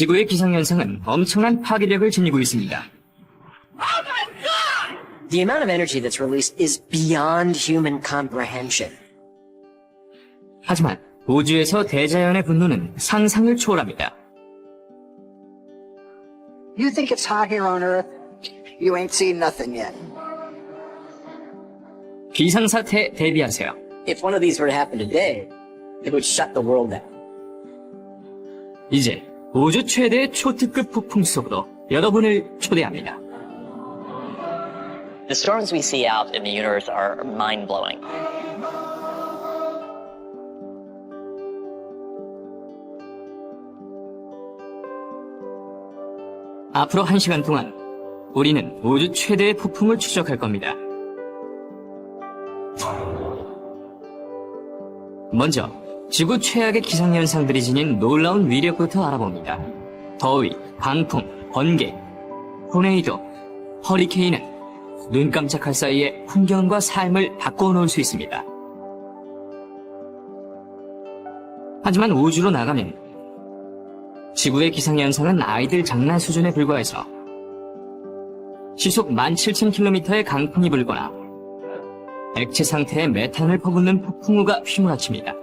지구의 기상현상은 엄청난 파괴력을 지니고 있습니다. The amount of energy that's released is beyond human comprehension. 하지만 우주에서 대자연의 분노는 상상을 초월합니다. You think it's hot here on Earth? You ain't seen nothing yet. 비상사태에 대비하세요. If one of these were to happen today, it would shut the world down. 이제 우주 최대의 초특급 폭풍 속으로 여러분을 초대합니다. The storms we see out in the universe are mind-blowing. 앞으로 1시간 동안 우리는 우주 최대의 폭풍을 추적할 겁니다. 먼저 지구 최악의 기상현상들이 지닌 놀라운 위력부터 알아봅니다. 더위, 강풍, 번개, 토네이도, 허리케인은 눈 깜짝할 사이에 풍경과 삶을 바꿔놓을 수 있습니다. 하지만 우주로 나가면 지구의 기상현상은 아이들 장난 수준에 불과해서 시속 17,000km의 강풍이 불거나 액체 상태의 메탄을 퍼붓는 폭풍우가 휘몰아칩니다.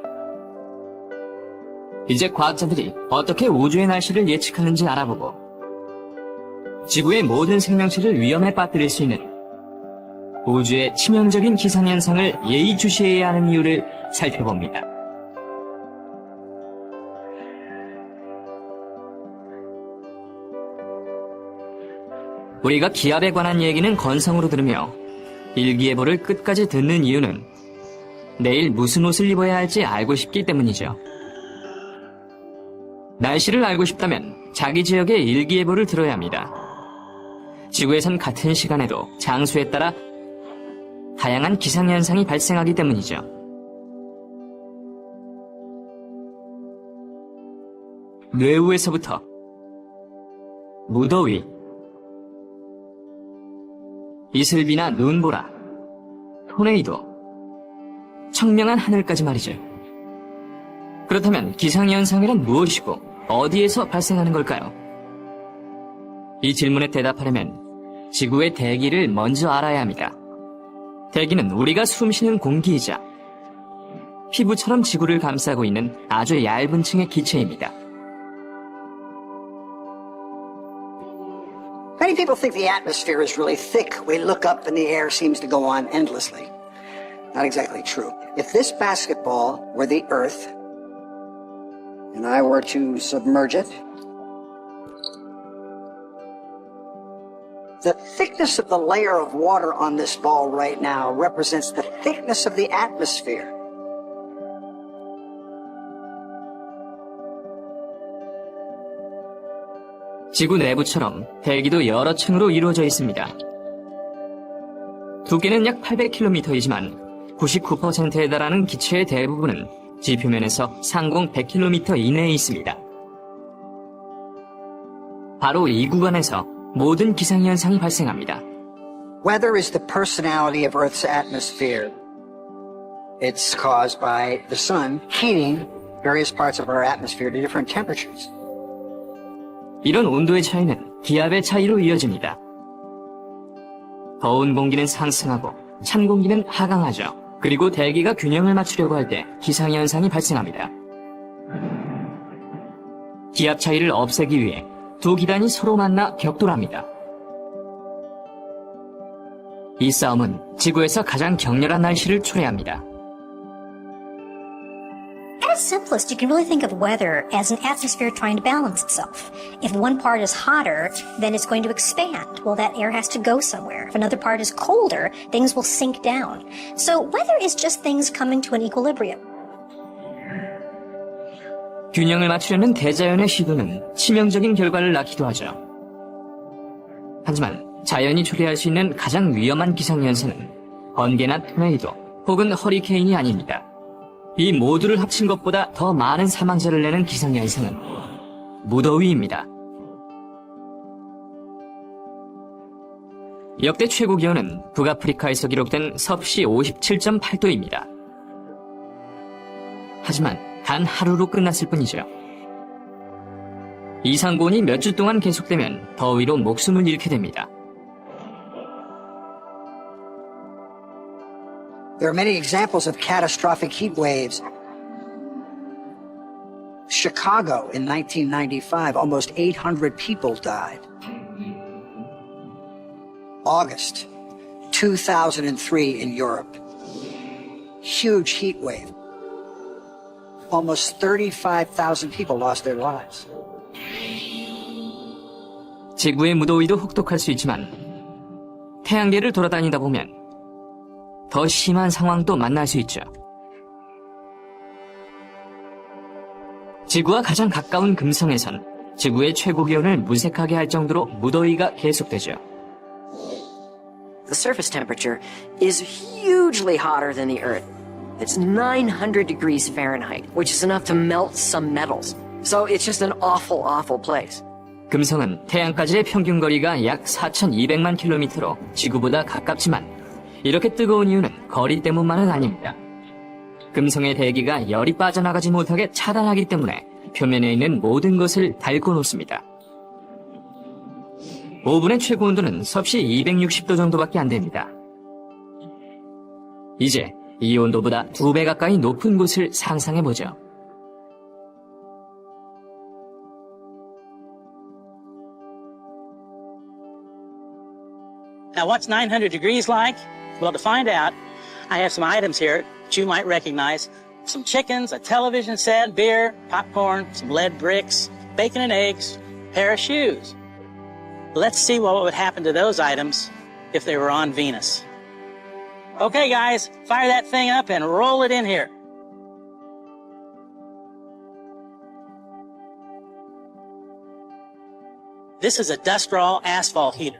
이제 과학자들이 어떻게 우주의 날씨를 예측하는지 알아보고 지구의 모든 생명체를 위험에 빠뜨릴 수 있는 우주의 치명적인 기상현상을 예의주시해야 하는 이유를 살펴봅니다. 우리가 기압에 관한 얘기는 건성으로 들으며 일기예보를 끝까지 듣는 이유는 내일 무슨 옷을 입어야 할지 알고 싶기 때문이죠. 날씨를 알고 싶다면 자기 지역의 일기예보를 들어야 합니다. 지구에선 같은 시간에도 장소에 따라 다양한 기상현상이 발생하기 때문이죠. 뇌우에서부터 무더위, 이슬비나 눈보라, 토네이도, 청명한 하늘까지 말이죠. 그렇다면 기상현상이란 무엇이고 어디에서 발생하는 걸까요? 이 질문에 대답하려면 지구의 대기를 먼저 알아야 합니다. 대기는 우리가 숨쉬는 공기이자 피부처럼 지구를 감싸고 있는 아주 얇은 층의 기체입니다. Many people think the atmosphere is really thick. We look up and the air seems to go on endlessly. Not exactly true. If this basketball were the Earth, and I were to submerge it, the thickness of the layer of water on this ball right now represents the thickness of the atmosphere. 지구 내부처럼 대기도 여러 층으로 이루어져 있습니다. 두께는 약 800km이지만 99%에 달하는 기체의 대부분은 지표면에서 상공 100km 이내에 있습니다. 바로 이 구간에서 모든 기상현상이 발생합니다. Weather is the personality of Earth's atmosphere. It's caused by the sun heating various parts of our atmosphere to different temperatures. 이런 온도의 차이는 기압의 차이로 이어집니다. 더운 공기는 상승하고 찬 공기는 하강하죠. 그리고 대기가 균형을 맞추려고 할 때 기상현상이 발생합니다. 기압 차이를 없애기 위해 두 기단이 서로 만나 격돌합니다. 이 싸움은 지구에서 가장 격렬한 날씨를 초래합니다. At its simplest, you can really think of weather as an atmosphere trying to balance itself. If one part is hotter, then it's going to expand. Well, that air has to go somewhere. If another part is colder, things will sink down. So weather is just things coming to an equilibrium. 균형을 맞추려는 대자연의 시도는 치명적인 결과를 낳기도 하죠. 하지만 자연이 초래할 수 있는 가장 위험한 기상현상은 번개나 토네이도 혹은 허리케인이 아닙니다. 이 모두를 합친 것보다 더 많은 사망자를 내는 기상현상은 무더위입니다. 역대 최고 기온은 북아프리카에서 기록된 섭씨 57.8도입니다. 하지만 단 하루로 끝났을 뿐이죠. 이상고온이 몇 주 동안 계속되면 더위로 목숨을 잃게 됩니다. There are many examples of catastrophic heat waves. Chicago in 1995, almost 800 people died. August 2003 in Europe, huge heat wave. Almost 35,000 people lost their lives. 지구의 무더위도 혹독할 수 있지만 태양계를 돌아다니다 보면 더 심한 상황도 만날 수 있죠. 지구와 가장 가까운 금성에선 지구의 최고 기온을 무색하게 할 정도로 무더위가 계속되죠. The surface temperature is hugely hotter than the Earth. It's 900 degrees Fahrenheit, which is enough to melt some metals. So it's just an awful, awful place. 금성은 태양까지의 평균 거리가 약 4,200만 킬로미터로 지구보다 가깝지만 이렇게 뜨거운 이유는 거리 때문만은 아닙니다. 금성의 대기가 열이 빠져나가지 못하게 차단하기 때문에 표면에 있는 모든 것을 닳고 놓습니다. 5분의 최고 온도는 섭씨 260도 정도밖에 안 됩니다. 이제 이 온도보다 2배 가까이 높은 곳을 상상해보죠. Now, what's 900 degrees like? Well, to find out, I have some items here that you might recognize. Some chickens, a television set, beer, popcorn, some lead bricks, bacon and eggs, a pair of shoes. Let's see what would happen to those items if they were on Venus. Okay, guys, fire that thing up and roll it in here. This is a Dust-Raw asphalt heater.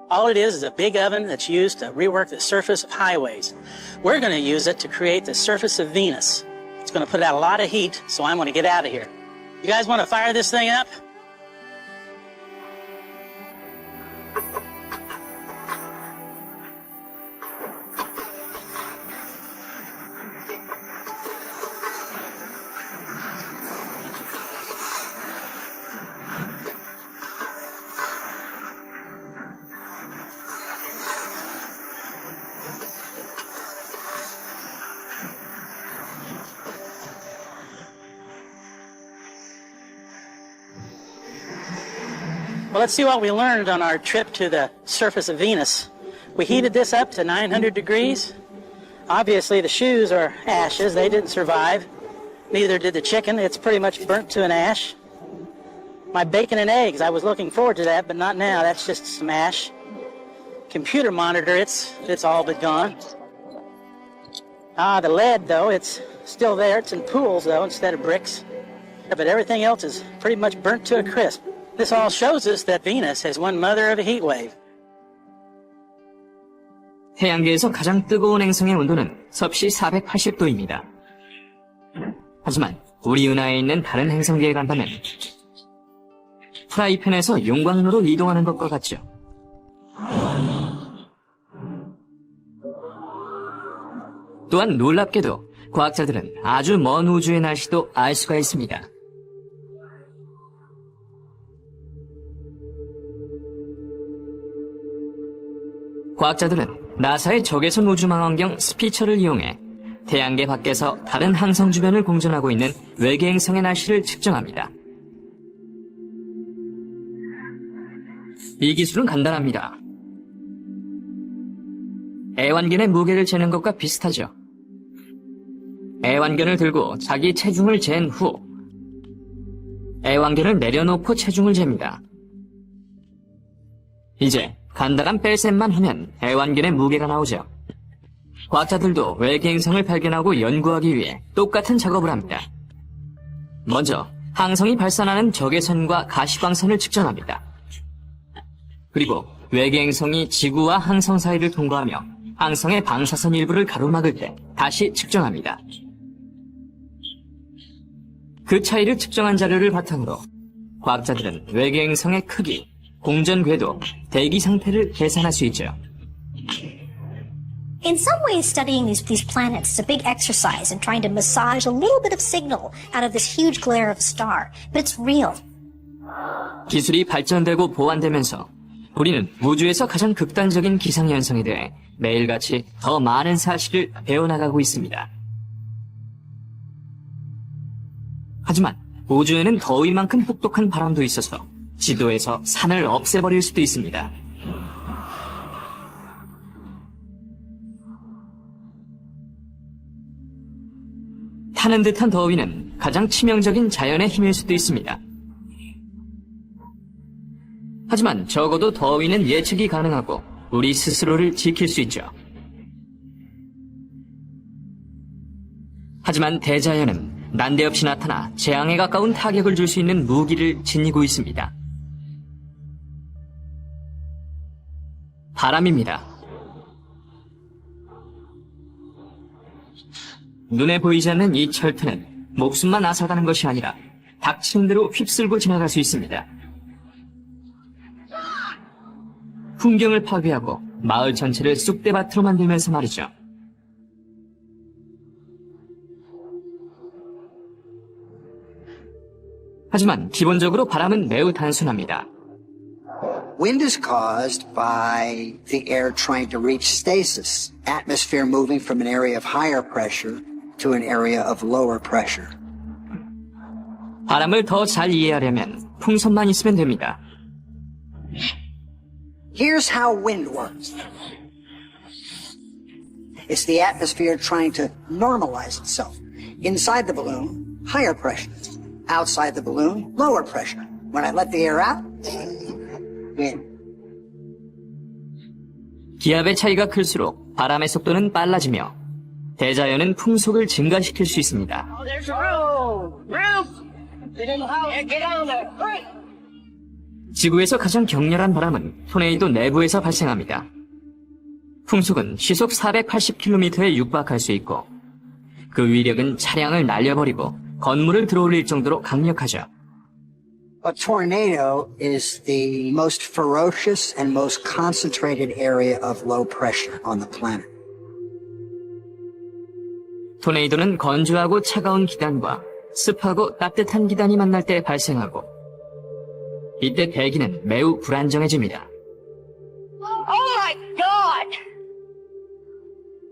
All it is a big oven that's used to rework the surface of highways. We're going to use it to create the surface of Venus. It's going to put out a lot of heat, so I'm going to get out of here. You guys want to fire this thing up? Well, let's see what we learned on our trip to the surface of Venus. We heated this up to 900 degrees. Obviously, the shoes are ashes. They didn't survive. Neither did the chicken. It's pretty much burnt to an ash. My bacon and eggs, I was looking forward to that, but not now. That's just some ash. Computer monitor, it's all but gone. The lead, though, it's still there. It's in pools, though, instead of bricks. But everything else is pretty much burnt to a crisp. This all shows us that Venus has one mother of a heat wave. 태양계에서 가장 뜨거운 행성의 온도는 섭씨 480도입니다. 하지만 우리 은하에 있는 다른 행성계에 간다면 프라이팬에서 용광로로 이동하는 것과 같죠. 또한 놀랍게도 과학자들은 아주 먼 우주의 날씨도 알 수가 있습니다. 과학자들은 나사의 적외선 우주망원경 스피처를 이용해 태양계 밖에서 다른 항성 주변을 공전하고 있는 외계 행성의 날씨를 측정합니다. 이 기술은 간단합니다. 애완견의 무게를 재는 것과 비슷하죠. 애완견을 들고 자기 체중을 잰 후 애완견을 내려놓고 체중을 잽니다. 이제 간단한 뺄셈만 하면 애완견의 무게가 나오죠. 과학자들도 외계 행성을 발견하고 연구하기 위해 똑같은 작업을 합니다. 먼저 항성이 발산하는 적외선과 가시광선을 측정합니다. 그리고 외계 행성이 지구와 항성 사이를 통과하며 항성의 방사선 일부를 가로막을 때 다시 측정합니다. 그 차이를 측정한 자료를 바탕으로 과학자들은 외계 행성의 크기, 공전 궤도, 대기 상태를 계산할 수 있죠. In some ways, studying these planets is a big exercise in trying to massage a little bit of signal out of this huge glare of a star. But it's real. 기술이 발전되고 보완되면서 우리는 우주에서 가장 극단적인 기상현상에 대해 매일같이 더 많은 사실을 배워나가고 있습니다. 하지만 우주에는 더위만큼 혹독한 바람도 있어서 지도에서 산을 없애버릴 수도 있습니다. 타는 듯한 더위는 가장 치명적인 자연의 힘일 수도 있습니다. 하지만 적어도 더위는 예측이 가능하고 우리 스스로를 지킬 수 있죠. 하지만 대자연은 난데없이 나타나 재앙에 가까운 타격을 줄 수 있는 무기를 지니고 있습니다. 바람입니다. 눈에 보이지 않는 이 철퇴는 목숨만 앗아가는 것이 아니라 닥치는 대로 휩쓸고 지나갈 수 있습니다. 풍경을 파괴하고 마을 전체를 쑥대밭으로 만들면서 말이죠. 하지만 기본적으로 바람은 매우 단순합니다. Wind is caused by the air trying to reach stasis, atmosphere moving from an area of higher pressure to an area of lower pressure. 바람을 더 잘 이해하려면 풍선만 있으면 됩니다. Here's how wind works. It's the atmosphere trying to normalize itself. Inside the balloon, higher pressure. Outside the balloon, lower pressure. When I let the air out, wind. 기압의 차이가 클수록 바람의 속도는 빨라지며 대자연은 풍속을 증가시킬 수 있습니다. There's a roof! Roof! Get on there! Hurry! 지구에서 가장 격렬한 바람은 토네이도 내부에서 발생합니다. 풍속은 시속 480km에 육박할 수 있고 그 위력은 차량을 날려버리고 건물을 들어올릴 정도로 강력하죠. A tornado is the most ferocious and most concentrated area of low pressure on the planet. 토네이도는 건조하고 차가운 기단과 습하고 따뜻한 기단이 만날 때 발생하고 이때 대기는 매우 불안정해집니다. Oh my God!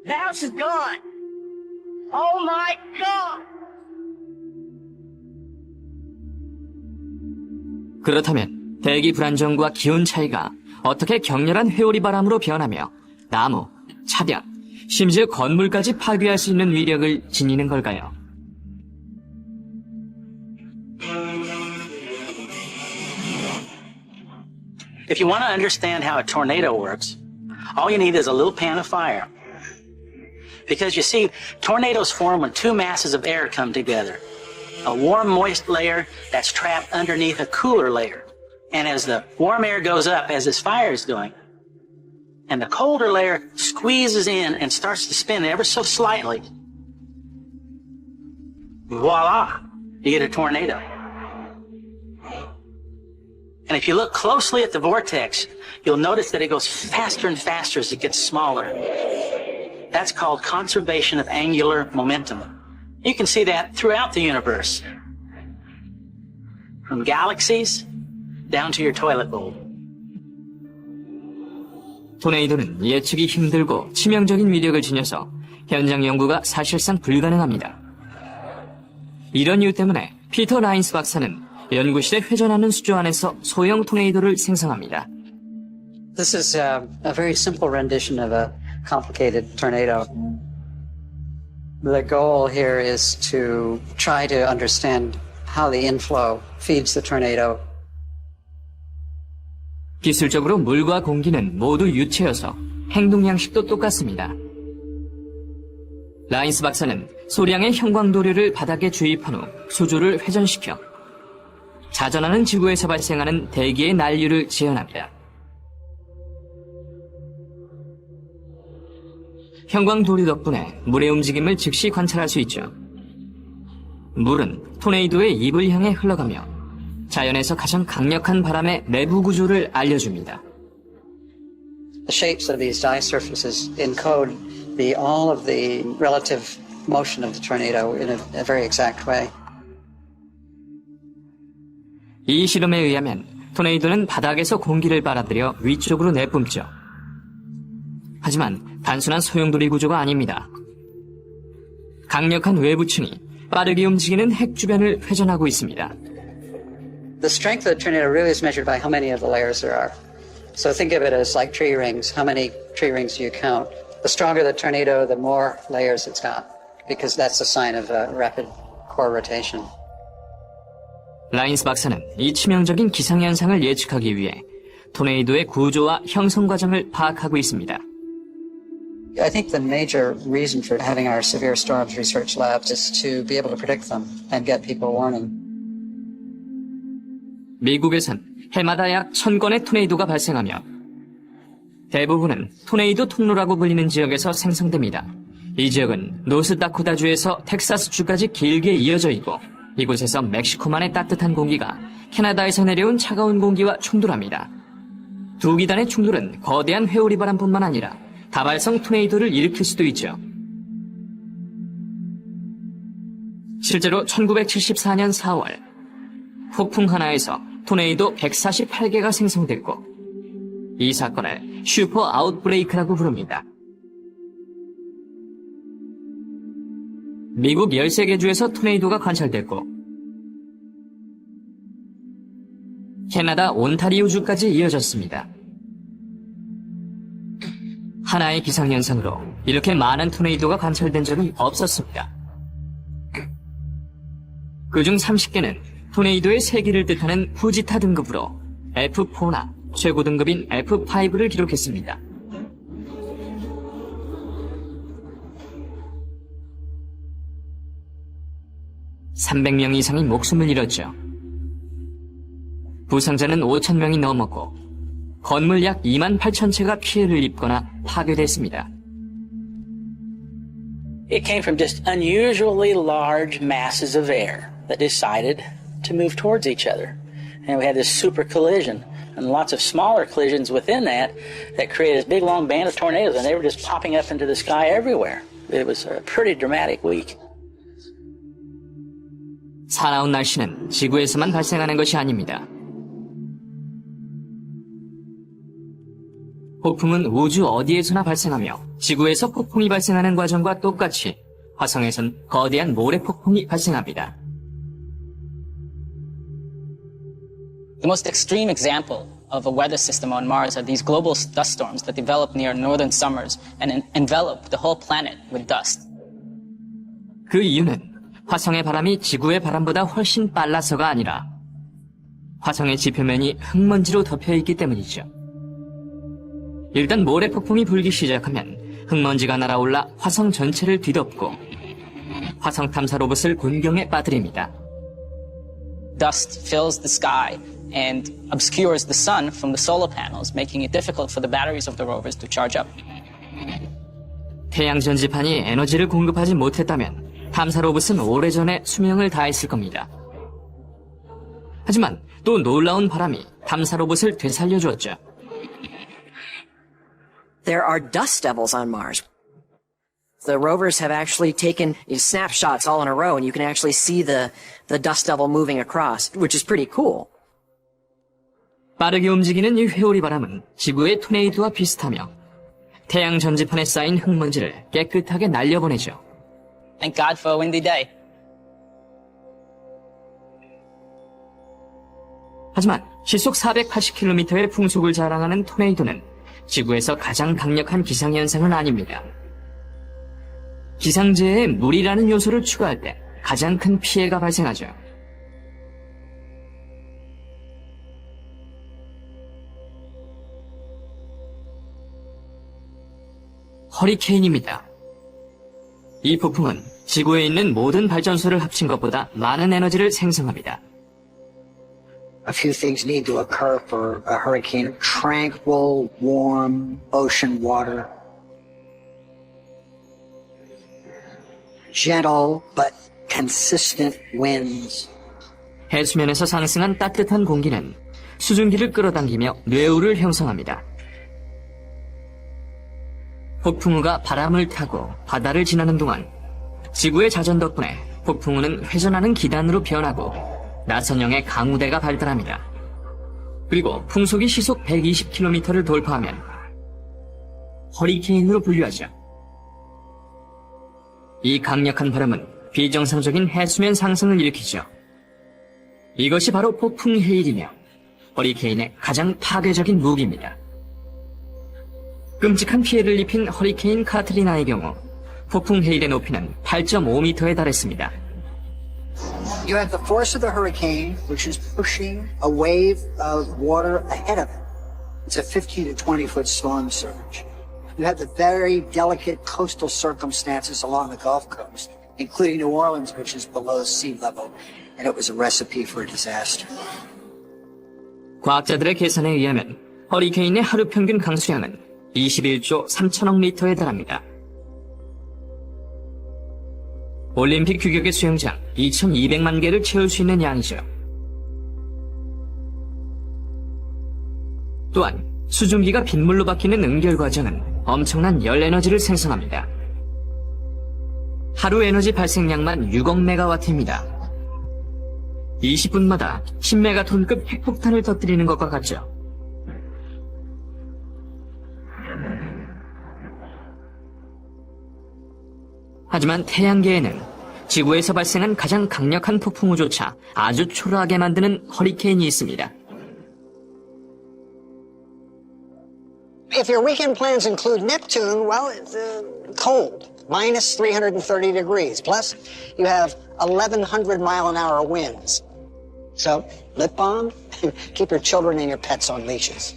The house is gone! Oh my God! 그렇다면 대기 불안정과 기온 차이가 어떻게 격렬한 회오리 바람으로 변하며 나무, 차량, 심지어 건물까지 파괴할 수 있는 위력을 지니는 걸까요? If you want to understand how a tornado works, all you need is a little pan of fire. Because you see, tornadoes form when two masses of air come together. A warm, moist layer that's trapped underneath a cooler layer. And as the warm air goes up, as this fire is doing, and the colder layer squeezes in and starts to spin ever so slightly, voila, you get a tornado. And if you look closely at the vortex, you'll notice that it goes faster and faster as it gets smaller. That's called conservation of angular momentum. You can see that throughout the universe. From galaxies down to your toilet bowl. 토네이도는 예측이 힘들고 치명적인 위력을 지녀서 현장 연구가 사실상 불가능합니다. 이런 이유 때문에 피터 라인스 박사는 연구실에 회전하는 수조 안에서 소형 토네이도를 생성합니다. This is a very simple rendition of a complicated tornado. The goal here is to try to understand how the inflow feeds the tornado. 기술적으로 물과 공기는 모두 유체여서 행동 양식도 똑같습니다. 라인스 박사는 소량의 형광도료를 바닥에 주입한 후 수조를 회전시켜 자전하는 지구에서 발생하는 대기의 난류를 재현합니다. 형광도료 덕분에 물의 움직임을 즉시 관찰할 수 있죠. 물은 토네이도의 입을 향해 흘러가며 자연에서 가장 강력한 바람의 내부 구조를 알려줍니다. The shapes of these die surfaces encode all of the relative motion of the tornado in a very exact way. 이 실험에 의하면 토네이도는 바닥에서 공기를 빨아들여 위쪽으로 내뿜죠. 하지만 단순한 소용돌이 구조가 아닙니다. 강력한 외부층이 빠르게 움직이는 핵 주변을 회전하고 있습니다. The strength of the tornado really is measured by how many of the layers there are. So think of it as like tree rings. How many tree rings do you count? The stronger the tornado, the more layers it's got, because that's a sign of rapid core rotation. 라인스 박사는 이 치명적인 기상현상을 예측하기 위해 토네이도의 구조와 형성 과정을 파악하고 있습니다. I think the major reason for having our severe storms research labs is to be able to predict them and get people warning. 미국에선 해마다 약 1000건의 토네이도가 발생하며 대부분은 토네이도 통로라고 불리는 지역에서 생성됩니다. 이 지역은 노스다코타주에서 텍사스주까지 길게 이어져 있고 이곳에서 멕시코만의 따뜻한 공기가 캐나다에서 내려온 차가운 공기와 충돌합니다. 두 기단의 충돌은 거대한 회오리 바람뿐만 아니라 다발성 토네이도를 일으킬 수도 있죠. 실제로 1974년 4월 폭풍 하나에서 토네이도 148개가 생성됐고 이 사건을 슈퍼 아웃브레이크라고 부릅니다. 미국 13개 주에서 토네이도가 관찰됐고 캐나다 온타리오주까지 이어졌습니다. 하나의 기상현상으로 이렇게 많은 토네이도가 관찰된 적은 없었습니다. 그중 30개는 토네이도의 세기를 뜻하는 후지타 등급으로 F4나 최고 등급인 F5를 기록했습니다. (300명) 이상이 목숨을 잃었죠. 부상자는 5,000명이 넘었고 건물 약 28,000채가 피해를 입거나 파괴됐습니다. It came from just unusually large masses of air that decided to move towards each other. And we had this super collision and lots of smaller collisions within that created this big long band of tornadoes, and they were just popping up into the sky everywhere. It was a pretty dramatic week. 사나운 날씨는 지구에서만 발생하는 것이 아닙니다. 폭풍은 우주 어디에서나 발생하며 지구에서 폭풍이 발생하는 과정과 똑같이 화성에선 거대한 모래 폭풍이 발생합니다. The most extreme example of a weather system on Mars are these global dust storms that develop near northern summers and envelop the whole planet with dust. 그 이유는 화성의 바람이 지구의 바람보다 훨씬 빨라서가 아니라 화성의 지표면이 흙먼지로 덮여 있기 때문이죠. 일단 모래 폭풍이 불기 시작하면 흙먼지가 날아올라 화성 전체를 뒤덮고 화성 탐사 로봇을 곤경에 빠뜨립니다. Dust fills the sky and obscures the sun from the solar panels, making it difficult for the batteries of the rovers to charge up. 태양 전지판이 에너지를 공급하지 못했다면 탐사 로봇은 오래전에 수명을 다했을 겁니다. 하지만 또 놀라운 바람이 탐사 로봇을 되살려주었죠. There are dust devils on Mars. The rovers have actually taken snapshots all in a row, and you can actually see the dust devil moving across, which is pretty cool. 빠르게 움직이는 이 회오리 바람은 지구의 토네이도와 비슷하며 태양 전지판에 쌓인 흙먼지를 깨끗하게 날려보내죠. Thank God for a windy day. 하지만 시속 480km의 풍속을 자랑하는 토네이도는 지구에서 가장 강력한 기상현상은 아닙니다. 기상재해에 물이라는 요소를 추가할 때 가장 큰 피해가 발생하죠. 허리케인입니다. 이 폭풍은 지구에 있는 모든 발전소를 합친 것보다 많은 에너지를 생성합니다. A few things need to occur for a hurricane. Tranquil, warm ocean water. Gentle but consistent winds. 해수면에서 상승한 따뜻한 공기는 수증기를 끌어당기며 뇌우를 형성합니다. 폭풍우가 바람을 타고 바다를 지나는 동안 지구의 자전 덕분에 폭풍우는 회전하는 기단으로 변하고 나선형의 강우대가 발달합니다. 그리고 풍속이 시속 120km를 돌파하면 허리케인으로 분류하죠. 이 강력한 바람은 비정상적인 해수면 상승을 일으키죠. 이것이 바로 폭풍 해일이며 허리케인의 가장 파괴적인 무기입니다. 끔찍한 피해를 입힌 허리케인 카트리나의 경우 폭풍 해일의 높이는 8.5m에 달했습니다. You have the force of the hurricane, which is pushing a wave of water ahead of it. It's a 15 to 20 foot storm surge. You have the very delicate coastal circumstances along the Gulf Coast, including New Orleans, which is below sea level, and it was a recipe for disaster. 과학자들의 계산에 의하면 허리케인의 하루 평균 강수량은 21조 3천억 리터에 달합니다. 올림픽 규격의 수영장 2,200만 개를 채울 수 있는 양이죠. 또한 수증기가 빗물로 바뀌는 응결 과정은 엄청난 열 에너지를 생성합니다. 하루 에너지 발생량만 6억 메가와트입니다. 20분마다 10메가톤급 핵폭탄을 터뜨리는 것과 같죠. 하지만 태양계에는 지구에서 발생한 가장 강력한 폭풍우조차 아주 초라하게 만드는 허리케인이 있습니다. If your weekend plans include Neptune, well, it's cold, minus 330 degrees. Plus, you have 1,100 mile-an-hour winds. So, lip balm, keep your children and your pets on leashes.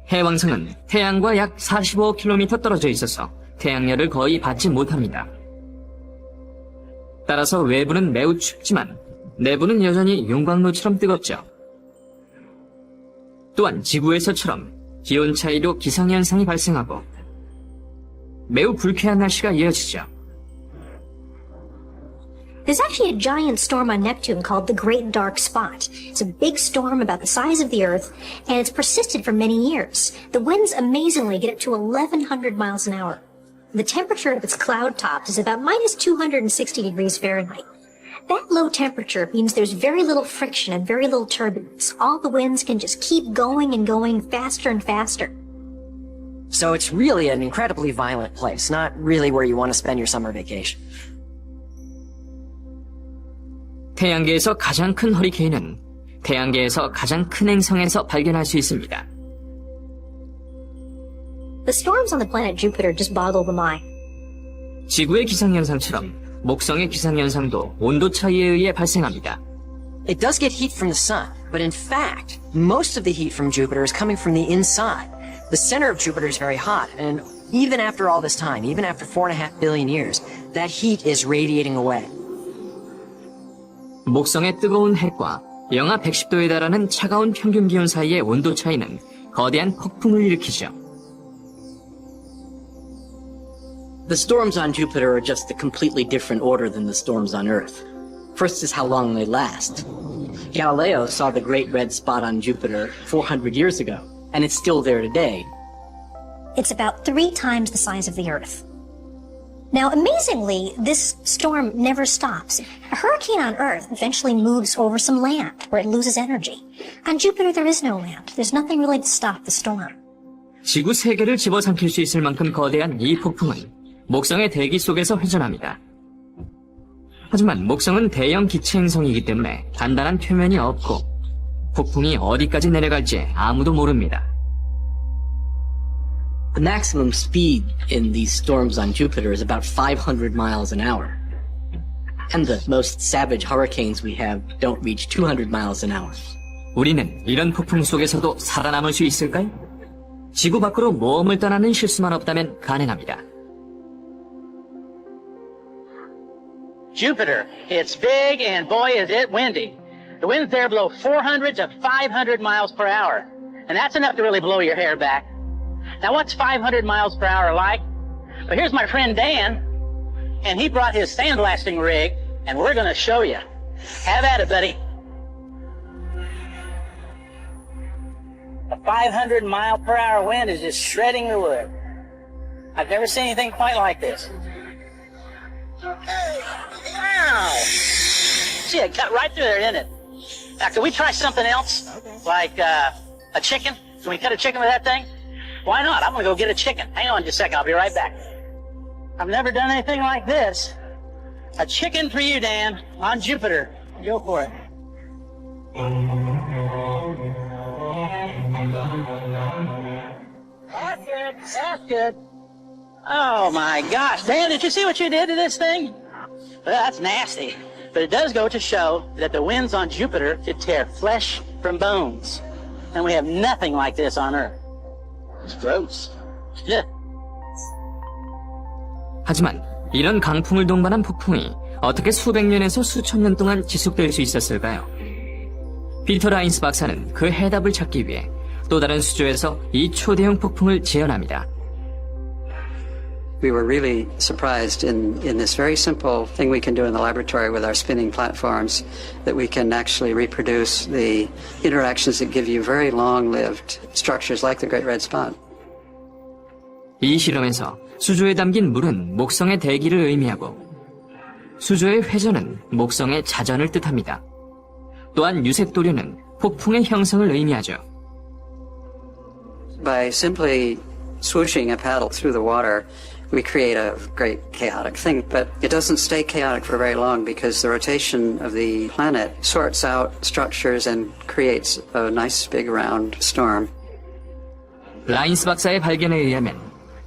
해왕성은 태양과 약 45km 떨어져 있어서 태양열을 거의 받지 못합니다. 따라서 외부는 매우 춥지만 내부는 여전히 용광로처럼 뜨겁죠. 또한 지구에서처럼 기온 차이로 기상현상이 발생하고 매우 불쾌한 날씨가 이어지죠. There's actually a giant storm on Neptune called the Great Dark Spot. It's a big storm about the size of the Earth, and it's persisted for many years. The winds amazingly get up to 1,100 miles an hour. The temperature of its cloud tops is about minus 260 degrees Fahrenheit. That low temperature means there's very little friction and very little turbulence. All the winds can just keep going and going faster and faster. So it's really an incredibly violent place, not really where you want to spend your summer vacation. 태양계에서 가장 큰 허리케인은 태양계에서 가장 큰 행성에서 발견할 수 있습니다. The storms on the planet Jupiter just boggle the mind. 지구의 기상현상처럼 목성의 기상현상도 온도 차이에 의해 발생합니다. It does get heat from the sun, but in fact, most of the heat from Jupiter is coming from the inside. The center of Jupiter is very hot, and even after all this time, even after 4.5 billion years, that heat is radiating away. 목성의 뜨거운 핵과 영하 110도에 달하는 차가운 평균 기온 사이의 온도 차이는 거대한 폭풍을 일으키죠. The storms on Jupiter are just a completely different order than the storms on Earth. First is how long they last. Galileo saw the Great Red Spot on Jupiter 400 years ago, and it's still there today. It's about 3 times the size of the Earth. Now, amazingly, this storm never stops. A hurricane on Earth eventually moves over some land where it loses energy. On Jupiter, there is no land. There's nothing really to stop the storm. 지구 세계를 집어삼킬 수 있을 만큼 거대한 이 폭풍은 목성의 대기 속에서 회전합니다. 하지만 목성은 대형 기체 행성이기 때문에 단단한 표면이 없고 폭풍이 어디까지 내려갈지 아무도 모릅니다. The maximum speed in these storms on Jupiter is about 500 miles an hour. And the most savage hurricanes we have don't reach 200 miles an hour. 우리는 이런 폭풍 속에서도 살아남을 수 있을까요? 지구 밖으로 모험을 떠나는 실수만 없다면 가능합니다. Jupiter, it's big and boy is it windy. The winds there blow 400 to 500 miles per hour. And that's enough to really blow your hair back. Now what's 500 miles per hour like? Well, here's my friend Dan, and he brought his sandblasting rig, and we're gonna show you. Have at it, buddy. A 500 mile per hour wind is just shredding the wood. I've never seen anything quite like this. Wow! See, it cut right through there, didn't it? Now, can we try something else? Like a chicken? Can we cut a chicken with that thing? Why not? I'm going to go get a chicken. Hang on just a second. I'll be right back. I've never done anything like this. A chicken for you, Dan, on Jupiter. Go for it. That's good. That's good. Oh, my gosh. Dan, did you see what you did to this thing? Well, that's nasty. But it does go to show that the winds on Jupiter could tear flesh from bones. And we have nothing like this on Earth. It's gross. Yeah. 하지만 이런 강풍을 동반한 폭풍이 어떻게 수백 년에서 수천 년 동안 지속될 수 있었을까요? 피터 라인스 박사는 그 해답을 찾기 위해 또 다른 수조에서 이 초대형 폭풍을 재현합니다. We were really surprised in this very simple thing we can do in the laboratory with our spinning platforms, that we can actually reproduce the interactions that give you very long-lived structures like the Great Red Spot. 이 실험에서 수조에 담긴 물은 목성의 대기를 의미하고 수조의 회전은 목성의 자전을 뜻합니다. 또한 유색도료는 폭풍의 형성을 의미하죠. By simply swooshing a paddle through the water, we create a great chaotic thing, but it doesn't stay chaotic for very long because the rotation of the planet sorts out structures and creates a nice big round storm. 라인스 박사의 발견에 의하면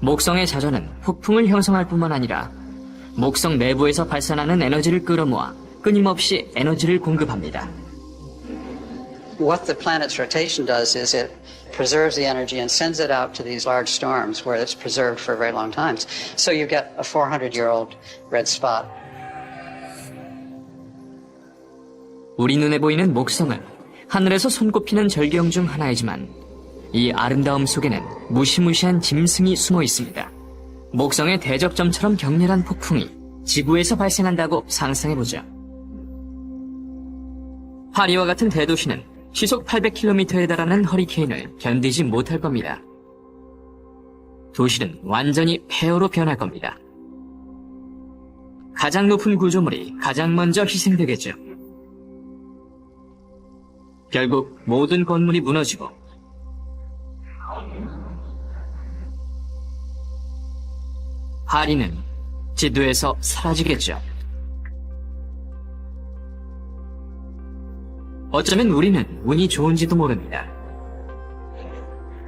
목성의 자전은 폭풍을 형성할 뿐만 아니라 목성 내부에서 발산하는 에너지를 끌어모아 끊임없이 에너지를 공급합니다. What the planet's rotation does is it preserves the energy and sends it out to these large storms where it's preserved for very long times. So you get a 400-year-old red spot. 우리 눈에 보이는 목성은 하늘에서 손꼽히는 절경 중 하나이지만 이 아름다움 속에는 무시무시한 짐승이 숨어 있습니다. 목성의 대적점처럼 격렬한 폭풍이 지구에서 발생한다고 상상해보죠. 파리와 같은 대도시는 시속 800km에 달하는 허리케인을 견디지 못할 겁니다. 도시는 완전히 폐허로 변할 겁니다. 가장 높은 구조물이 가장 먼저 희생되겠죠. 결국 모든 건물이 무너지고 파리는 지도에서 사라지겠죠. 어쩌면 우리는 운이 좋은지도 모릅니다.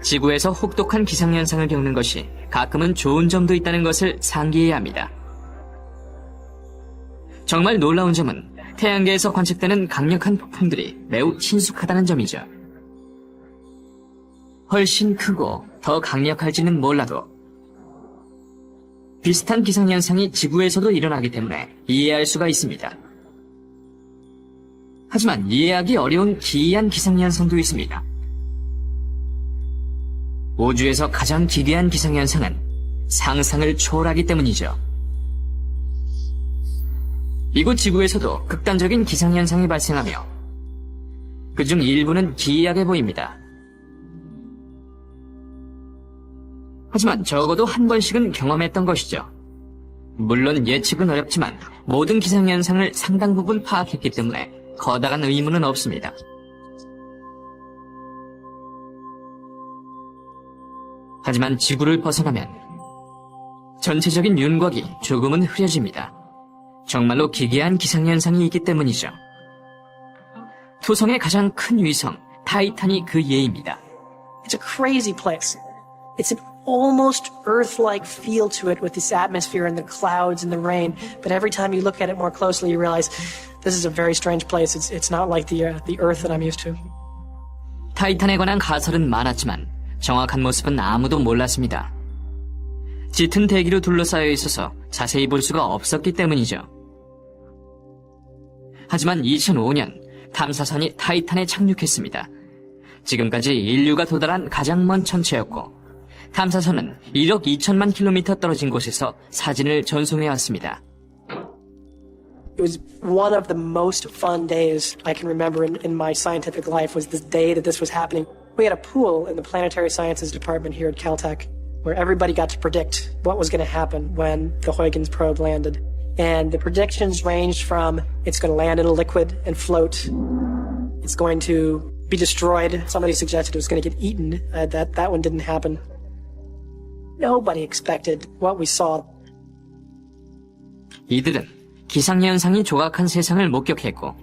지구에서 혹독한 기상현상을 겪는 것이 가끔은 좋은 점도 있다는 것을 상기해야 합니다. 정말 놀라운 점은 태양계에서 관측되는 강력한 폭풍들이 매우 친숙하다는 점이죠. 훨씬 크고 더 강력할지는 몰라도 비슷한 기상현상이 지구에서도 일어나기 때문에 이해할 수가 있습니다. 하지만 이해하기 어려운 기이한 기상현상도 있습니다. 우주에서 가장 기괴한 기상현상은 상상을 초월하기 때문이죠. 이곳 지구에서도 극단적인 기상현상이 발생하며 그중 일부는 기이하게 보입니다. 하지만 적어도 한 번씩은 경험했던 것이죠. 물론 예측은 어렵지만 모든 기상현상을 상당 부분 파악했기 때문에 커다란 의문은 없습니다. 하지만 지구를 벗어나면 전체적인 윤곽이 조금은 흐려집니다. 정말로 기괴한 기상현상이 있기 때문이죠. 토성의 가장 큰 위성 타이탄이 그 예입니다. It's a crazy place. It's an almost Earth-like feel to it with this atmosphere and the clouds and the rain. But every time you look at it more closely, you realize this is a very strange place. It's not like the Earth that I'm used to. 타이탄에 관한 가설은 많았지만 정확한 모습은 아무도 몰랐습니다. 짙은 대기로 둘러싸여 있어서 자세히 볼 수가 없었기 때문이죠. 하지만 2005년 탐사선이 타이탄에 착륙했습니다. 지금까지 인류가 도달한 가장 먼 천체였고 탐사선은 1억 2천만 킬로미터 떨어진 곳에서 사진을 전송해왔습니다. It was one of the most fun days I can remember in my scientific life was this day that this was happening. We had a pool in the Planetary Sciences department here at Caltech where everybody got to predict what was going to happen when the Huygens probe landed. And the predictions ranged from it's going to land in a liquid and float, it's going to be destroyed. Somebody suggested it was going to get eaten. That one didn't happen. Nobody expected what we saw. 이들은 기상현상이 조각한 세상을 목격했고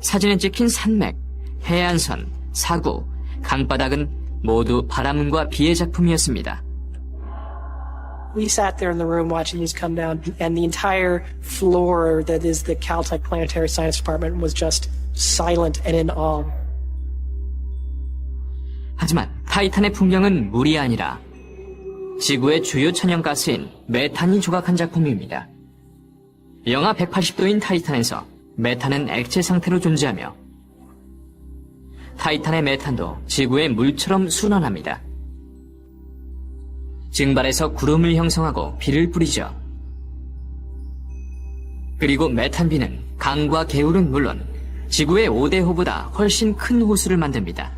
사진에 찍힌 산맥, 해안선, 사구, 강바닥은 모두 바람과 비의 작품이었습니다. We sat there in the room watching these come down, and the entire floor that is the Caltech Planetary Science Department was just silent and in awe. 하지만 타이탄의 풍경은 물이 아니라 지구의 주요 천연가스인 메탄이 조각한 작품입니다. 영하 180도인 타이탄에서 메탄은 액체 상태로 존재하며 타이탄의 메탄도 지구의 물처럼 순환합니다. 증발해서 구름을 형성하고 비를 뿌리죠. 그리고 메탄비는 강과 개울은 물론 지구의 5대 호보다 훨씬 큰 호수를 만듭니다.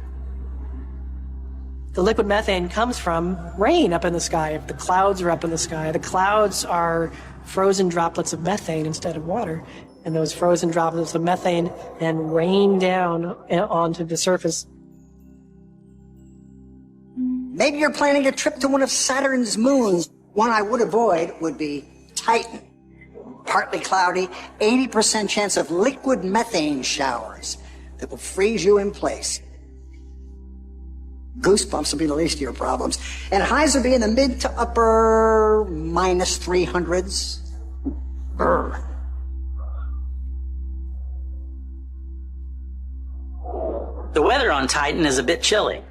The liquid methane comes from rain up in the sky. If the clouds are up in the sky, the clouds are frozen droplets of methane instead of water. And those frozen droplets of methane then rain down onto the surface. Maybe you're planning a trip to one of Saturn's moons. One I would avoid would be Titan. Partly cloudy, 80% chance of liquid methane showers that will freeze you in place. Goosebumps will be the least of your problems. And highs will be in the mid to upper minus 300s. Brr. The weather on Titan is a bit chilly.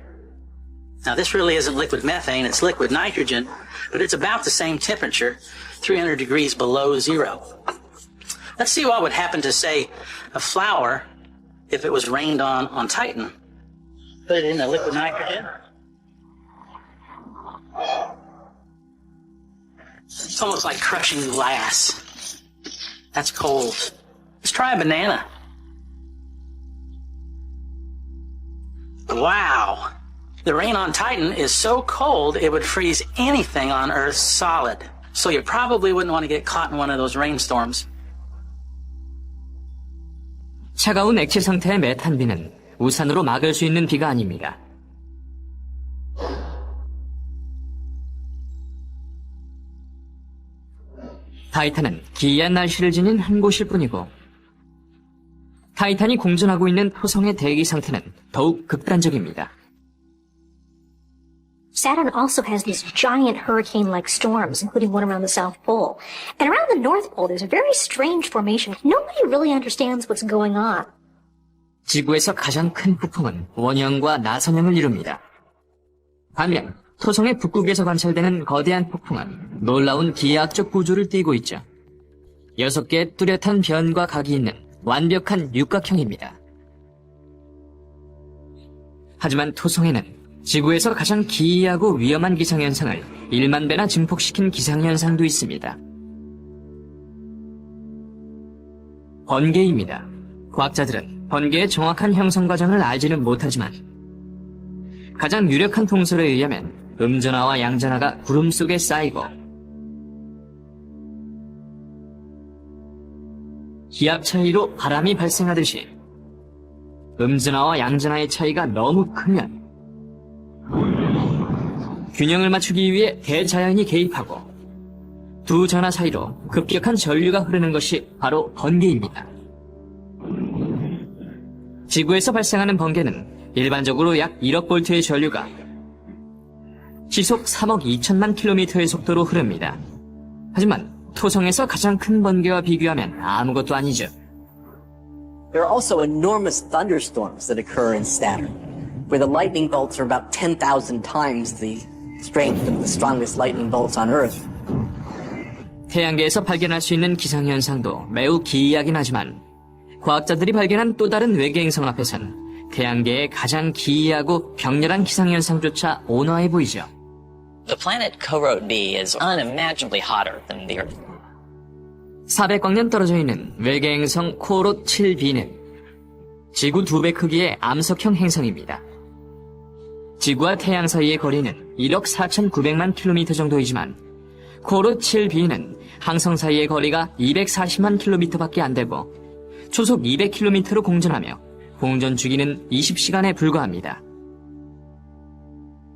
Now, this really isn't liquid methane, it's liquid nitrogen, but it's about the same temperature, 300 degrees below zero. Let's see what would happen to, say, a flower if it was rained on Titan. Put it in the liquid nitrogen. It's almost like crushing glass. That's cold. Let's try a banana. Wow. The rain on Titan is so cold it would freeze anything on Earth solid. So you probably wouldn't want to get caught in one of those rainstorms. 차가운 액체 상태의 메탄비는 우산으로 막을 수 있는 비가 아닙니다. 타이탄은 기이한 날씨를 지닌 한 곳일 뿐이고 타이탄이 공전하고 있는 토성의 대기 상태는 더욱 극단적입니다. Saturn also has these giant hurricane-like storms, including one around the South Pole. And around the North Pole, there's a very strange formation. Nobody really understands what's going on. 지구에서 가장 큰 폭풍은 원형과 나선형을 이룹니다. 반면 토성의 북극에서 관찰되는 거대한 폭풍은 놀라운 기하학적 구조를 띠고 있죠. 6개의 뚜렷한 변과 각이 있는 완벽한 육각형입니다. 하지만 토성에는 지구에서 가장 기이하고 위험한 기상현상을 1만 배나 증폭시킨 기상현상도 있습니다. 번개입니다. 과학자들은 번개의 정확한 형성 과정을 알지는 못하지만 가장 유력한 통설에 의하면 음전하와 양전하가 구름 속에 쌓이고 기압 차이로 바람이 발생하듯이 음전하와 양전하의 차이가 너무 크면 균형을 맞추기 위해 대자연이 개입하고 두 전하 사이로 급격한 전류가 흐르는 것이 바로 번개입니다. 지구에서 발생하는 번개는 일반적으로 약 1억 볼트의 전류가 시속 3억 2천만 킬로미터의 속도로 흐릅니다. 하지만 토성에서 가장 큰 번개와 비교하면 아무것도 아니죠. There are also enormous thunderstorms that occur in Saturn, where the lightning bolts are about 10,000 times the strength of the strongest lightning bolts on Earth. 태양계에서 발견할 수 있는 기상현상도 매우 기이하긴 하지만 과학자들이 발견한 또 다른 외계 행성 앞에선 태양계의 가장 기이하고 격렬한 기상현상조차 온화해 보이죠. The planet Korot B is unimaginably hotter than the Earth. 400광년 떨어져 있는 외계 행성 코롯 7b는 지구 2배 크기의 암석형 행성입니다. 지구와 태양 사이의 거리는 1억 4,900만 킬로미터 정도이지만 코로 7b는 항성 사이의 거리가 240만 킬로미터밖에 안 되고 초속 200km로 공전하며 공전 주기는 20시간에 불과합니다.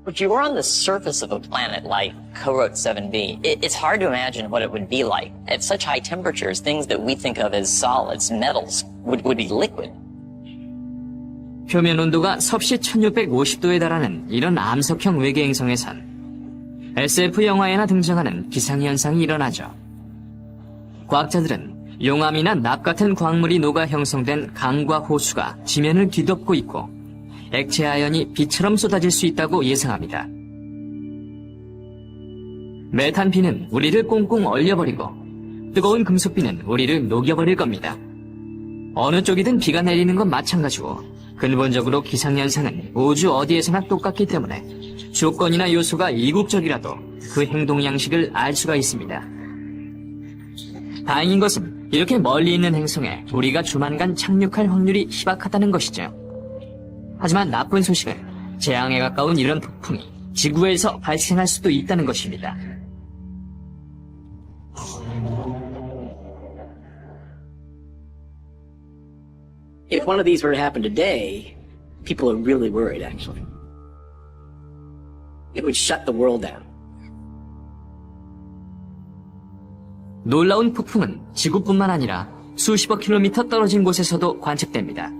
If you were on the surface of a planet like Korot 7b, it's hard to imagine what it would be like. At such high temperatures, things that we think of as solids, metals, would be liquid. 표면 온도가 섭씨 1650도에 달하는 이런 암석형 외계 행성에선 SF 영화에나 등장하는 기상현상이 일어나죠. 과학자들은 용암이나 납 같은 광물이 녹아 형성된 강과 호수가 지면을 뒤덮고 있고 액체 아연이 비처럼 쏟아질 수 있다고 예상합니다. 메탄비는 우리를 꽁꽁 얼려버리고 뜨거운 금속비는 우리를 녹여버릴 겁니다. 어느 쪽이든 비가 내리는 건 마찬가지고 근본적으로 기상현상은 우주 어디에서나 똑같기 때문에 조건이나 요소가 이국적이라도 그 행동 양식을 알 수가 있습니다. 다행인 것은 이렇게 멀리 있는 행성에 우리가 조만간 착륙할 확률이 희박하다는 것이죠. 하지만 나쁜 소식은 재앙에 가까운 이런 폭풍이 지구에서 발생할 수도 있다는 것입니다. If one of these were to happen today, people are really worried, actually. It would shut the world down. 놀라운 폭풍은 지구뿐만 아니라 수십억 킬로미터 떨어진 곳에서도 관측됩니다.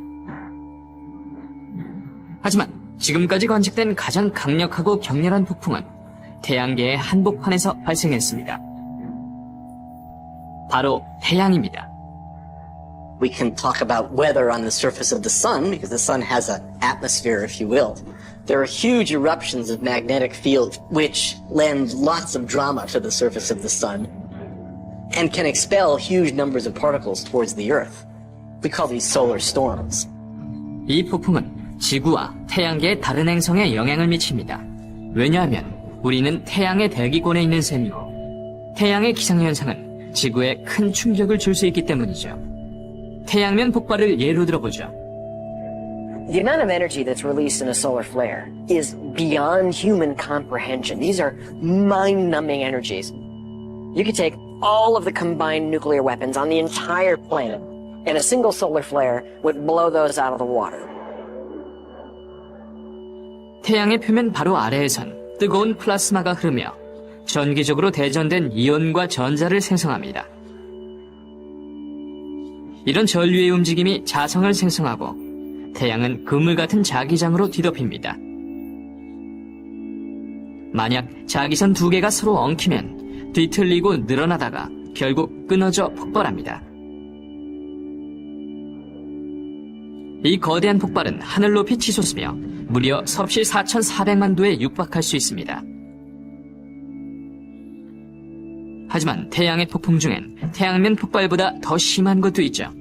하지만 지금까지 관측된 가장 강력하고 격렬한 폭풍은 태양계의 한복판에서 발생했습니다. 바로 태양입니다. We can talk about weather on the surface of the sun, because the sun has an atmosphere, if you will. There are huge eruptions of magnetic fields which lend lots of drama to the surface of the sun and can expel huge numbers of particles towards the earth. We call these solar storms. 이 폭풍은 지구와 태양계의 다른 행성에 영향을 미칩니다. 왜냐하면 우리는 태양의 대기권에 있는 셈이고 태양의 기상현상은 지구에 큰 충격을 줄 수 있기 때문이죠. 태양면 폭발을 예로 들어보죠. The amount of energy that's released in a solar flare is beyond human comprehension. These are mind-numbing energies. You could take all of the combined nuclear weapons on the entire planet, and a single solar flare would blow those out of the water. 태양의 표면 바로 아래에선 뜨거운 플라스마가 흐르며 전기적으로 대전된 이온과 전자를 생성합니다. 이런 전류의 움직임이 자성을 생성하고 태양은 그물 같은 자기장으로 뒤덮입니다. 만약 자기선 두 개가 서로 엉키면 뒤틀리고 늘어나다가 결국 끊어져 폭발합니다. 이 거대한 폭발은 하늘 높이 치솟으며 무려 섭씨 4,400만 도에 육박할 수 있습니다. 하지만 태양의 폭풍 중엔 태양면 폭발보다 더 심한 것도 있죠.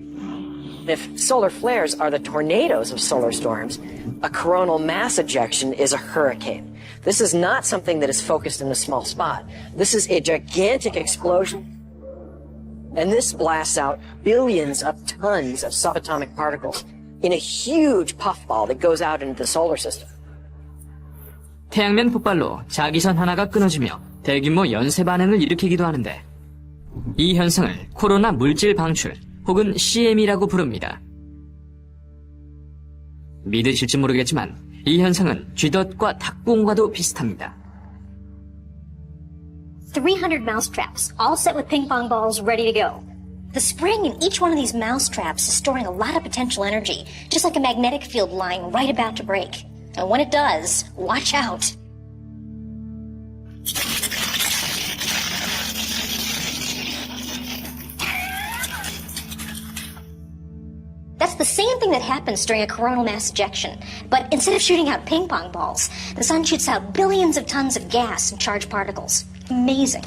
If solar flares are the tornadoes of solar storms, a coronal mass ejection is a hurricane. This is not something that is focused in a small spot. This is a gigantic explosion. And this blasts out billions of tons of subatomic particles in a huge puffball that goes out into the solar system. 태양면 폭발로 자기선 하나가 끊어지며 대규모 연쇄 반응을 일으키기도 하는데 이 현상을 코로나 물질 방출 혹은 CM이라고 부릅니다. 믿으실지 모르겠지만 이 현상은 쥐덫과 탁구공과도 비슷합니다. 300 mousetraps, all set with ping pong balls ready to go. The spring in each one of these mousetraps is storing a lot of potential energy, just like a magnetic field lying right about to break. And when it does, watch out. That's the same thing that happens during a coronal mass ejection. But instead of shooting out ping pong balls, the sun shoots out billions of tons of gas and charged particles. Amazing.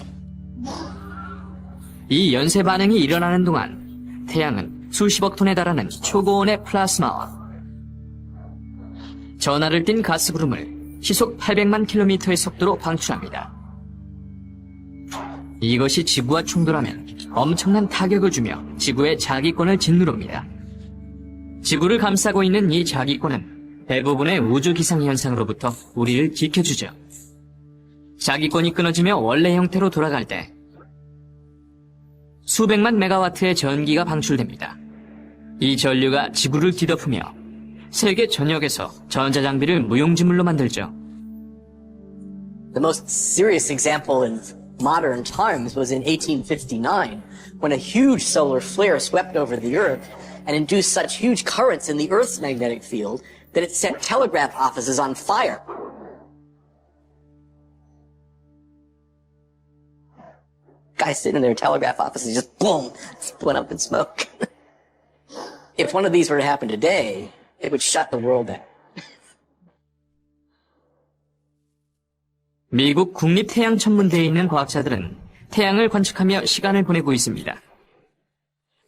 이 연쇄 반응이 일어나는 동안 태양은 수십억 톤에 달하는 초고온의 플라스마와 전하를 띤 가스 구름을 시속 800만 킬로미터의 속도로 방출합니다. 이것이 지구와 충돌하면 엄청난 타격을 주며 지구의 자기권을 짓누릅니다. 지구를 감싸고 있는 이 자기권은 대부분의 우주 기상 현상으로부터 우리를 지켜주죠. 자기권이 끊어지며 원래 형태로 돌아갈 때 수백만 메가와트의 전기가 방출됩니다. 이 전류가 지구를 뒤덮으며 세계 전역에서 전자장비를 무용지물로 만들죠. The most serious example in modern times was in 1859, when a huge solar flare swept over the Earth and induced such huge currents in the Earth's magnetic field that it set telegraph offices on fire. Guys sitting in their telegraph offices just boom, split up in smoke. If one of these were to happen today, it would shut the world down. 미국 국립태양천문대에 있는 과학자들은 태양을 관측하며 시간을 보내고 있습니다.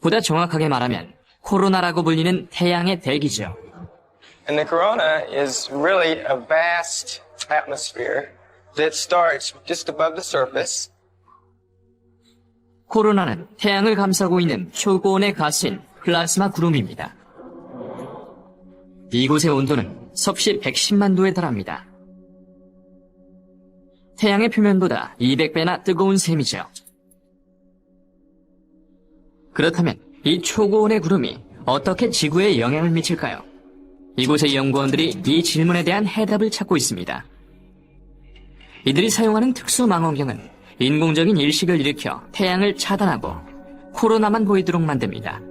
보다 정확하게 말하면 코로나라고 불리는 태양의 대기죠. And the corona is really a vast atmosphere that starts just above the surface. 코로나는 태양을 감싸고 있는 초고온의 가스인 플라즈마 구름입니다. 이곳의 온도는 섭씨 110만 도에 달합니다. 태양의 표면보다 200배나 뜨거운 셈이죠. 그렇다면 이 초고온의 구름이 어떻게 지구에 영향을 미칠까요? 이곳의 연구원들이 이 질문에 대한 해답을 찾고 있습니다. 이들이 사용하는 특수 망원경은 인공적인 일식을 일으켜 태양을 차단하고 코로나만 보이도록 만듭니다.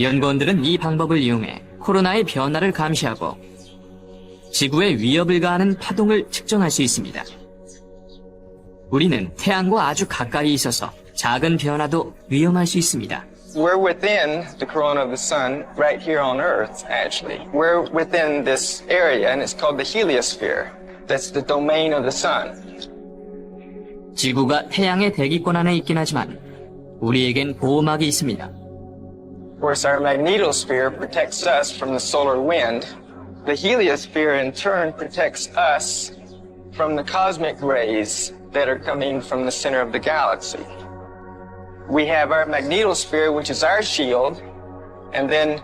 연구원들은 이 방법을 이용해 코로나의 변화를 감시하고 지구에 위협을 가하는 파동을 측정할 수 있습니다. 우리는 태양과 아주 가까이 있어서 작은 변화도 위험할 수 있습니다. We're within the corona of the sun right here on Earth, actually. We're within this area, and it's called the heliosphere. That's the domain of the sun. 지구가 태양의 대기권 안에 있긴 하지만 우리에겐 보호막이 있습니다. Of course, our magnetosphere protects us from the solar wind. The heliosphere, in turn, protects us from the cosmic rays that are coming from the center of the galaxy. We have our magnetosphere, which is our shield, and then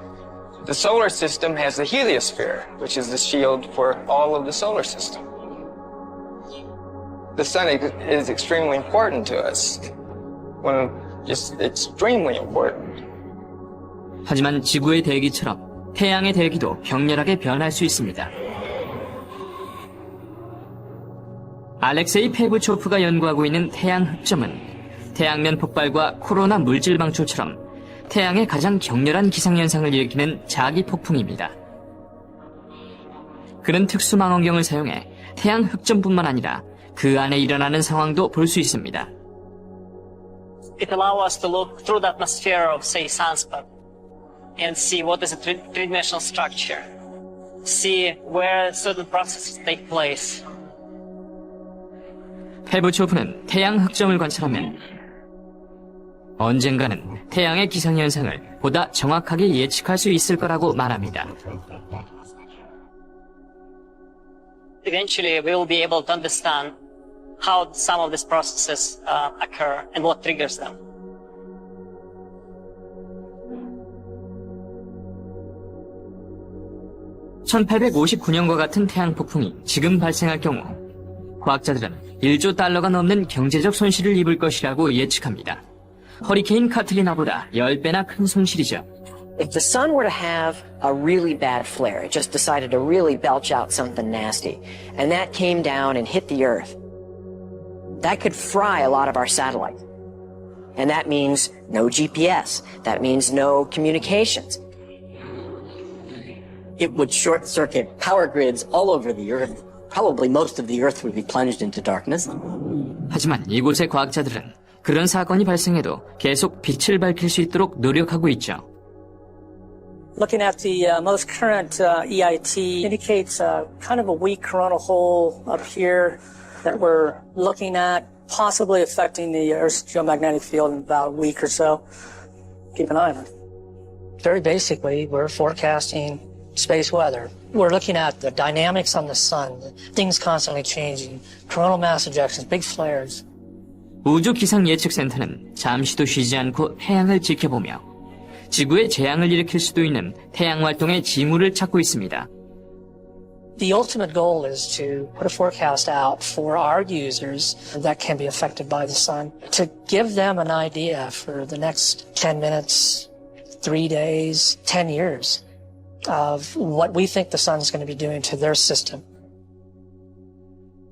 the solar system has the heliosphere, which is the shield for all of the solar system. The sun is extremely important to us. Just extremely important. 하지만 지구의 대기처럼 태양의 대기도 격렬하게 변할 수 있습니다. 알렉세이 페브초프가 연구하고 있는 태양 흑점은 태양면 폭발과 코로나 물질 방출처럼 태양의 가장 격렬한 기상현상을 일으키는 자기 폭풍입니다. 그는 특수 망원경을 사용해 태양 흑점뿐만 아니라 그 안에 일어나는 상황도 볼 수 있습니다. It allows us to look through the atmosphere of, say, sunspot and see what is a three-dimensional structure, see where certain processes take place. 페브초프는 태양 흑점을 관찰하면 언젠가는 태양의 기상현상을 보다 정확하게 예측할 수 있을 거라고 말합니다. Eventually, we will be able to understand how some of these processes occur and what triggers them. (1859년과) 같은 태양 폭풍이 지금 발생할 경우 과학자들은 1조 달러가 넘는 경제적 손실을 입을 것이라고 예측합니다. 허리케인 카트리나보다 10배나 큰 손실이죠. If the sun were to have a really bad flare, it just decided to really belch out something nasty, and that came down and hit the Earth, that could fry a lot of our satellites. And that means no GPS. That means no communications. It would short-circuit power grids all over the Earth. Probably most of the Earth would be plunged into darkness. 하지만 이곳의 과학자들은 그런 사건이 발생해도 계속 빛을 밝힐 수 있도록 노력하고 있죠. Looking at the most current EIT indicates kind of a weak coronal hole up here that we're looking at, possibly affecting the Earth's geomagnetic field in about a week or so. Keep an eye on it. Very basically, we're forecasting space weather. We're looking at the dynamics on the sun, things constantly changing, coronal mass ejections, big flares. 우주기상예측센터는 잠시도 쉬지 않고 태양을 지켜보며 지구에 재앙을 일으킬 수도 있는 태양 활동의 징후를 찾고 있습니다. The ultimate goal is to put a forecast out for our users that can be affected by the sun, to give them an idea for the next 10 minutes, 3 days, 10 years of what we think the sun is going to be doing to their system.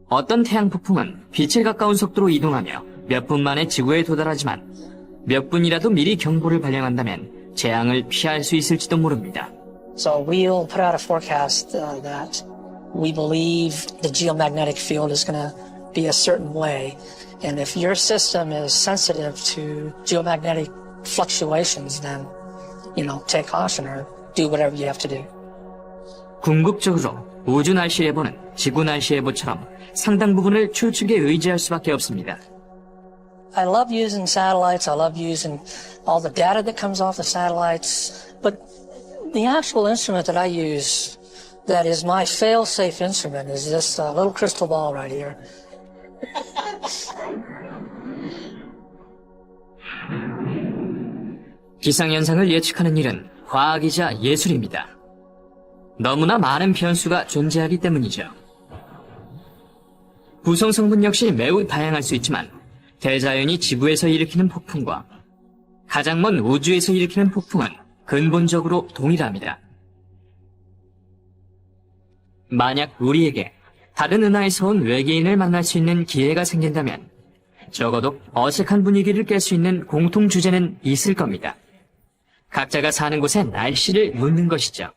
어떤 태양 폭풍은 빛에 가까운 속도로 이동하며 몇 분 만에 지구에 도달하지만 몇 분이라도 미리 경보를 발령한다면 재앙을 피할 수 있을지도 모릅니다. So we'll put out a forecast that we believe the geomagnetic field is going to be a certain way. And if your system is sensitive to geomagnetic fluctuations, then, take caution or do whatever you have to do. 궁극적으로 우주 날씨 예보는 지구 날씨 예보처럼 상당 부분을 추측에 의지할 수밖에 없습니다. I love using satellites. I love using all the data that comes off the satellites. But the actual instrument that I use that is my fail-safe instrument is this little crystal ball right here. 기상현상을 예측하는 일은 과학이자 예술입니다. 너무나 많은 변수가 존재하기 때문이죠. 구성 성분 역시 매우 다양할 수 있지만 대자연이 지구에서 일으키는 폭풍과 가장 먼 우주에서 일으키는 폭풍은 근본적으로 동일합니다. 만약 우리에게 다른 은하에서 온 외계인을 만날 수 있는 기회가 생긴다면 적어도 어색한 분위기를 깰 수 있는 공통 주제는 있을 겁니다. 각자가 사는 곳의 날씨를 묻는 것이죠.